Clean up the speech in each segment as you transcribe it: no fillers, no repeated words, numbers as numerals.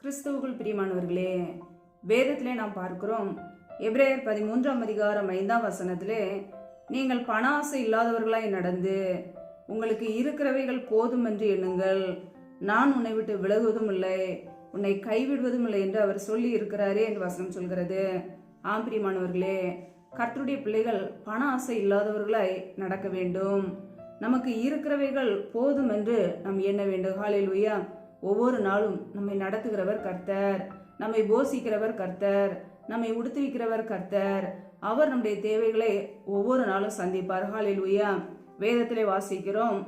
கிறிஸ்துவுக்குள் பிரியமானவர்களே, வேதத்திலே நாம் பார்க்கிறோம். எபிரேயர் 13ஆம் அதிகாரம் 5ஆம் வசனத்திலே, நீங்கள் பண ஆசை இல்லாதவர்களாய் நடந்து உங்களுக்கு இருக்கிறவைகள் போதும் என்று எண்ணுங்கள், நான் உன்னை விட்டு விலகுவதும் இல்லை, உன்னை கைவிடுவதும் இல்லை என்று அவர் சொல்லி இருக்கிறாரே என்று வசனம் சொல்கிறது. ஆம் பிரியமானவர்களே, கர்த்தருடைய பிள்ளைகள் பண ஆசை இல்லாதவர்களாய் நடக்க வேண்டும். நமக்கு இருக்கிறவைகள் போதும் என்று நாம் எண்ண வேண்டும். ஹல்லேலூயா. ஒவ்வொரு நாளும் நம்மை நடத்துகிறவர் கர்த்தர், நம்மை போஷிக்கிறவர் கர்த்தர், நம்மை உடுத்துவிக்கிறவர் கர்த்தர். அவர் நம்முடைய தேவைகளை ஒவ்வொரு நாளும் சந்திப்பார். ஹல்லேலூயா. வேதத்திலே வாசிக்கிறோம்,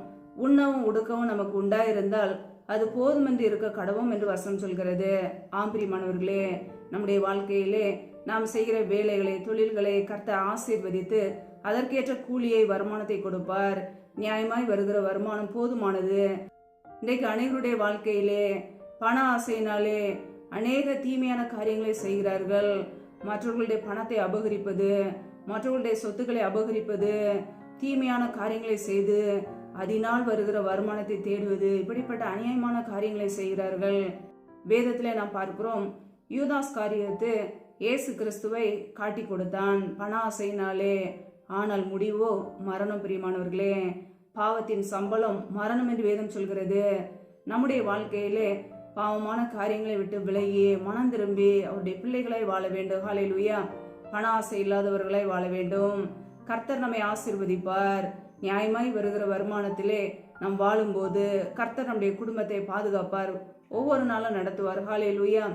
உண்ணவும் உடுக்கவும் நமக்கு உண்டாயிருந்தால் அது போதும் என்று இருக்க கடவும் என்று வசனம் சொல்கிறது. ஆம் பிரியமானவர்களே, நம்முடைய வாழ்க்கையிலே நாம் செய்கிற வேலைகளை, தொழில்களை கர்த்தர் ஆசீர்வதித்து அதற்கேற்ற கூலியை, வருமானத்தை கொடுப்பார். நியாயமாய் வருகிற வருமானம் போதுமானது. இன்றைக்கு அநேகருடைய வாழ்க்கையிலே பண ஆசையினாலே அநேக தீமையான காரியங்களை செய்கிறார்கள். மற்றவர்களுடைய பணத்தை அபகரிப்பது, மற்றவர்களுடைய சொத்துக்களை அபகரிப்பது, தீமையான காரியங்களை செய்து அதனால் வருகிற வருமானத்தை தேடுவது, இப்படிப்பட்ட அநியாயமான காரியங்களை செய்கிறார்கள். வேதத்திலே நாம் பார்க்கிறோம், யூதாஸ் காரியத்து இயேசு கிறிஸ்துவை காட்டி கொடுத்தான் பண ஆசையினாலே. ஆனால் முடிவோ மரணம். பிரியமானவர்களே, பாவத்தின் சம்பளம் மரணம் என்று வேதம் சொல்கிறது. நம்முடைய வாழ்க்கையிலே பாவமான காரியங்களை விட்டு விலகி மனம் திரும்பி அவருடைய பிள்ளைகளை வாழ வேண்டும். ஹல்லேலூயா. பண ஆசை இல்லாதவர்களை வாழ வேண்டும். கர்த்தர் நம்மை ஆசீர்வதிப்பார். நியாயமாய் வருகிற வருமானத்திலே நாம் வாழும்போது கர்த்தர் நம்முடைய குடும்பத்தை பாதுகாப்பார், ஒவ்வொரு நாளும் நடத்துவார். ஹல்லேலூயா.